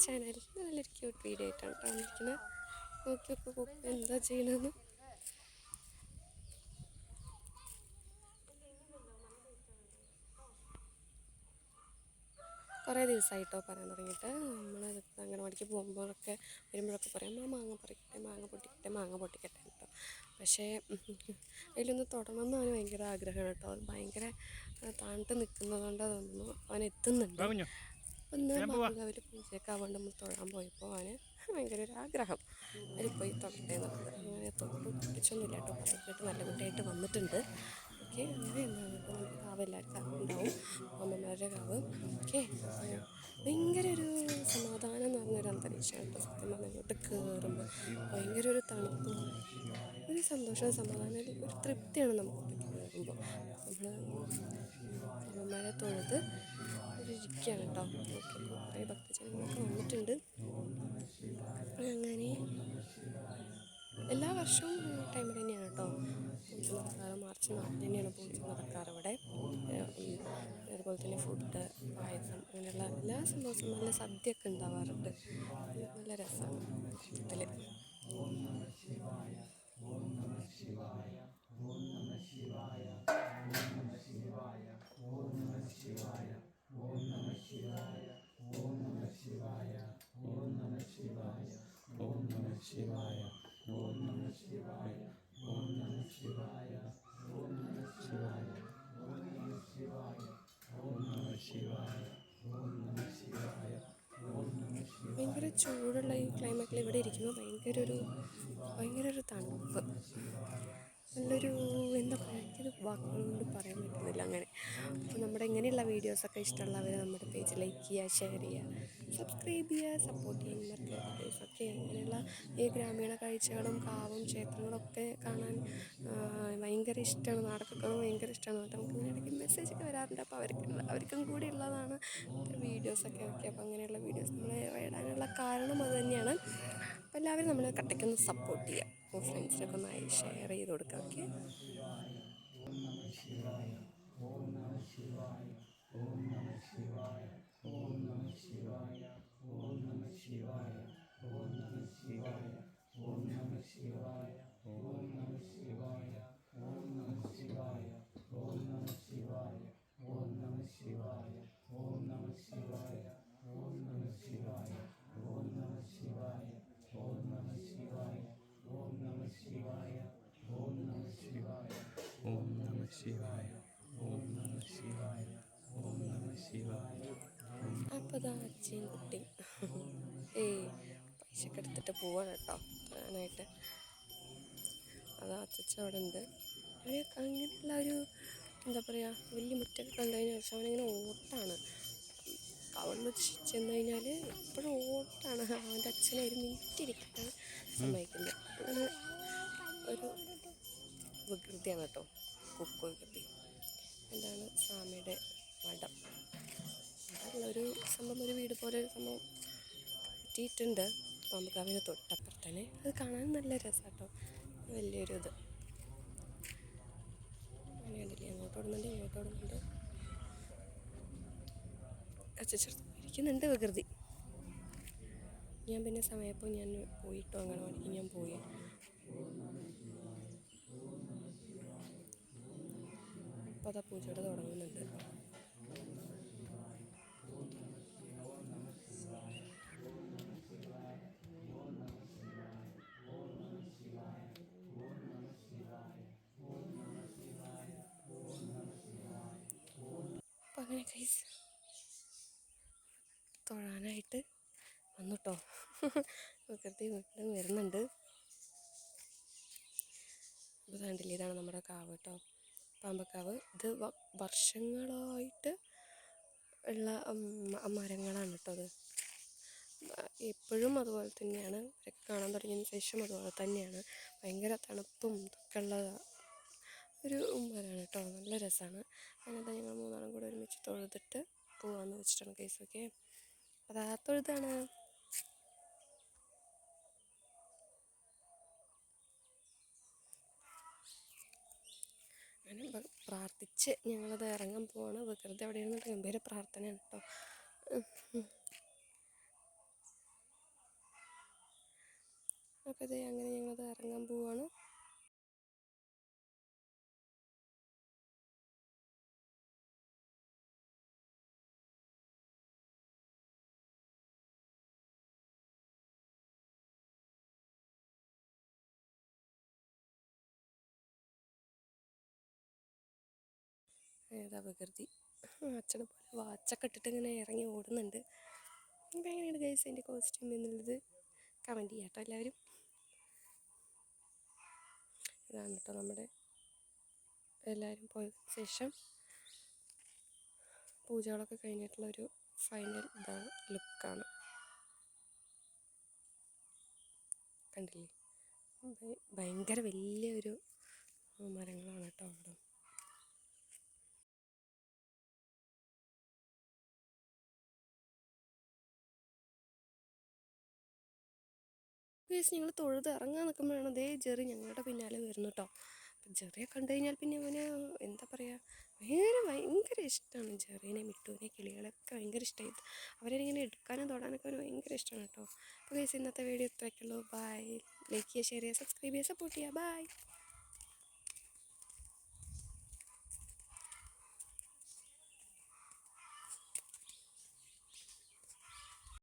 Channel. നല്ലൊരു cute video ആയിട്ടാണ് വന്നിരിക്കുന്നത്. നോക്കി നോക്കുക കുക്ക് എന്താ ചെയ്യണമെന്ന്. കുറേ ദിവസമായിട്ടോ പറയാൻ തുടങ്ങിയിട്ട്. നമ്മൾ അംഗനവാടിക്ക് പോകുമ്പോഴൊക്കെ വരുമ്പോഴൊക്കെ പറയും മാങ്ങ പറിക്കട്ടെ, മാങ്ങ പൊട്ടിക്കട്ടെ, മാങ്ങ പൊട്ടിക്കട്ടെ കേട്ടോ. പക്ഷേ അതിലൊന്ന് തൊടണമെന്ന് അവന് ഭയങ്കര ആഗ്രഹമാണ് കേട്ടോ. അത് ഭയങ്കര താണിട്ട് നിൽക്കുന്നതുകൊണ്ട് അതൊന്നും അവൻ എത്തുന്നുണ്ട്. ഒന്ന് അവർ പൂജയൊക്കെ ആവാണ്ട് നമ്മൾ തൊഴാൻ പോയപ്പോൾ അവന് ഭയങ്കര ഒരു ആഗ്രഹം അതിൽ പോയി തൊട്ടേ എന്നുള്ളത്. അങ്ങനെ തൊട്ട് പൊട്ടിച്ചൊന്നുമില്ല കേട്ടോ. പറഞ്ഞിട്ട് നല്ല കുട്ടിയായിട്ട് വന്നിട്ടുണ്ട്. ഓക്കെ, അങ്ങനെ എന്താണ് ഇപ്പോൾ നമുക്ക് കാവ് എല്ലാവർക്കും ഉണ്ടാവും, അമ്മമാരുടെ കാവ്. ഓക്കെ, ഭയങ്കര ഒരു സമാധാനം എന്ന് പറഞ്ഞൊരു അന്തരീക്ഷമാണ് കേട്ടോ. സത്യം പറഞ്ഞാൽ ഇങ്ങോട്ട് കയറുമ്പോൾ ഭയങ്കര ഒരു തണുപ്പും ഒരു സന്തോഷവും സമാധാനം ഒരു തൃപ്തിയാണ് നമുക്കിപ്പോൾ കയറുമ്പോൾ. നമ്മൾ അമ്മമാരെ തൊഴുത് ഇരിക്കുകയാണ് കേട്ടോ. കുറേ ഭക്തജനങ്ങളൊക്കെ വന്നിട്ടുണ്ട്. അങ്ങനെ എല്ലാ വർഷവും ടൈമിൽ തന്നെയാണ് കേട്ടോ പൂജ നടക്കാറ്. മാർച്ച് 4 തന്നെയാണ് പൂജ നടക്കാറ് ഇവിടെ. അതുപോലെ തന്നെ ഫുഡ്, പായസം, അങ്ങനെയുള്ള എല്ലാ സംഭവവും നല്ല സദ്യയൊക്കെ ഉണ്ടാവാറുണ്ട്. നല്ല രസമാണ് ഇതിൽ. ഭയങ്കര ചൂടുള്ള ഈ ക്ലൈമറ്റിൽ ഇവിടെ ഇരിക്കുമ്പോൾ ഭയങ്കര ഒരു തണുപ്പ്, നല്ലൊരു എന്താ പറയുക, എനിക്കത് വാക്കുകൾ കൊണ്ട് പറയാൻ പറ്റുന്നില്ല. അങ്ങനെ അപ്പോൾ നമ്മുടെ ഇങ്ങനെയുള്ള വീഡിയോസൊക്കെ ഇഷ്ടമുള്ളവർ നമ്മുടെ പേജ് ലൈക്ക് ചെയ്യുക, ഷെയർ ചെയ്യുക, സബ്സ്ക്രൈബ് ചെയ്യുക, സപ്പോർട്ട് ചെയ്യാൻ മറക്കരുത്. ഓക്കെ, ഇങ്ങനെയുള്ള ഈ ഗ്രാമീണ കാഴ്ചകളും കാവും ക്ഷേത്രങ്ങളൊക്കെ കാണാൻ ഭയങ്കര ഇഷ്ടമാണ്. നാടൊക്കെ ഭയങ്കര ഇഷ്ടമാണ്. നമുക്ക് ഇങ്ങനെ ഇടയ്ക്ക് മെസ്സേജൊക്കെ വരാറുണ്ട്. അപ്പോൾ അവർക്കും കൂടി ഉള്ളതാണ് വീഡിയോസൊക്കെ. ഓക്കെ, അപ്പോൾ അങ്ങനെയുള്ള വീഡിയോസ് നമ്മൾ ഇടാനുള്ള കാരണം അത് തന്നെയാണ്. അപ്പോൾ എല്ലാവരും നമ്മൾ കട്ടയ്ക്കൊന്ന് സപ്പോർട്ട് ചെയ്യുക, ഫ്രണ്ട്സിനൊക്കെ ഒന്ന് ഷെയർ ചെയ്ത് കൊടുക്കുക. ഓക്കെ, അപ്പോൾ അതാ അച്ഛയും കുട്ടിയും പൈസയൊക്കെ എടുത്തിട്ട് പോവാണ് കേട്ടോ തൊഴാനായിട്ട്. അതാ അച്ചച്ച അവിടെ ഉണ്ട്. അങ്ങനെയുള്ള ഒരു എന്താ പറയുക, വലിയ മുറ്റൊക്കെ കണ്ടു കഴിഞ്ഞാൽ പക്ഷെ അവനിങ്ങനെ ഓട്ടാണ്. അവിടെ ചെന്ന് കഴിഞ്ഞാൽ എപ്പോഴും ഓട്ടാണ്. അവൻ്റെ അച്ഛനെ ഒരു മിനിറ്റ് ഇരിക്കാൻ സമ്മതിക്കില്ല. അങ്ങനെ ഒരു വികൃതിയാണ് കേട്ടോ, കുക്കു വികൃതി. എന്താണ് സ്വാമിയുടെ മഠം, ഒരു സംഭവം, ഒരു വീട് പോലെ ഒരു സംഭവം പറ്റിയിട്ടുണ്ട് പാമ്പുകാവിന് തൊട്ടപ്പുറത്ത് തന്നെ. അത് കാണാൻ നല്ല രസമാണ് കേട്ടോ, വലിയൊരു ഇത്. അങ്ങനെ കണ്ടില്ലേ, അങ്ങോട്ടോടുന്നുണ്ട് ഇങ്ങോട്ടോടുന്നുണ്ട്. അച്ചച്ചെടുത്ത് ഇരിക്കുന്നുണ്ട് വികൃതി. ഞാൻ പിന്നെ സമയപ്പോൾ ഞാൻ പോയിട്ടോ, അംഗനവാടിക്ക് ഞാൻ പോയി. അപ്പോൾ അതാ പൂജയോടെ തുടങ്ങുന്നുണ്ട്. അപ്പോൾ അങ്ങനെ കൈസ് തൊഴാനായിട്ട് വന്നു കേട്ടോ. വികൃതി വീട്ടിൽ വരുന്നുണ്ട്. ഇപ്പോൾ കണ്ടില്ലേ, ഇതാണ് നമ്മുടെ കാവ് കേട്ടോ, പാമ്പക്കാവ്. ഇത് വർഷങ്ങളായിട്ട് ഉള്ള മരങ്ങളാണ് കേട്ടോ. അത് എപ്പോഴും അതുപോലെ തന്നെയാണ്. ഇവരൊക്കെ കാണാൻ തുടങ്ങിയതിന് ശേഷം അതുപോലെ തന്നെയാണ്. ഭയങ്കര തണുപ്പും ഇതൊക്കെ ഉള്ള ഒരു മരമാണ് കേട്ടോ, നല്ല രസമാണ്. അതിനകത്ത് ഞങ്ങൾ മൂന്നാളും കൂടെ ഒരുമിച്ച് തൊഴുതിട്ട് പോകാമെന്ന് വെച്ചിട്ടാണ് കേസ്. ഓക്കെ, അതാ തൊഴുതാണ്. അങ്ങനെ പ്രാർത്ഥിച്ച് ഞങ്ങളത് ഇറങ്ങാൻ പോവാണ്. വികൃതി അവിടെ ഇരുന്നിട്ട് ഗംഭീര പ്രാർത്ഥനയാണ് കേട്ടോ. ഒക്കെ ഇതേ അങ്ങനെ ഞങ്ങളത് ഇറങ്ങാൻ പോവാണ്. ഏതാ വികൃതി, അച്ഛനെ പോലെ വാച്ചൊക്കെ ഇട്ടിട്ട് ഇങ്ങനെ ഇറങ്ങി ഓടുന്നുണ്ട്. അപ്പോൾ എങ്ങനെയാണ് ഗൈസ് എൻ്റെ കോസ്റ്റ്യൂം എന്നുള്ളത് കമൻറ്റ് ചെയ്യാം കേട്ടോ എല്ലാവരും. ഇതാണ് കേട്ടോ നമ്മുടെ എല്ലാവരും പോയ ശേഷം പൂജകളൊക്കെ കഴിഞ്ഞിട്ടുള്ളൊരു ഫൈനൽ ഇതാണ്, ലുക്കാണ്. കണ്ടില്ലേ, ഭയങ്കര വലിയൊരു മരങ്ങളാണ് കേട്ടോ അവിടെ. ഗൈസ് ഞങ്ങൾ തൊഴുത് ഇറങ്ങാൻ നിൽക്കുമ്പോഴാണ് അതേ ജെറി ഞങ്ങളുടെ പിന്നാലെ വരുന്നു കേട്ടോ. അപ്പം ജെറിയെ കണ്ടു കഴിഞ്ഞാൽ പിന്നെ അവന് എന്താ പറയുക, ഭയങ്കര ഇഷ്ടമാണ്. ജെറീനെ, മിട്ടുവിനെ, കിളികളൊക്കെ ഭയങ്കര ഇഷ്ടമായി. അവരെ ഇങ്ങനെ എടുക്കാനും തൊടാനൊക്കെ അവന് ഭയങ്കര ഇഷ്ടമാണ് കേട്ടോ. അപ്പോൾ ഗൈസ് ഇന്നത്തെ വീഡിയോ ഇത്രയൊക്കെ ഉള്ളൂ. ബൈ. ലൈക്ക് ചെയ്യുക, ഷെയർ ചെയ്യുക, സബ്സ്ക്രൈബ് ചെയ്യുക, സപ്പോർട്ട് ചെയ്യുക. ബൈ.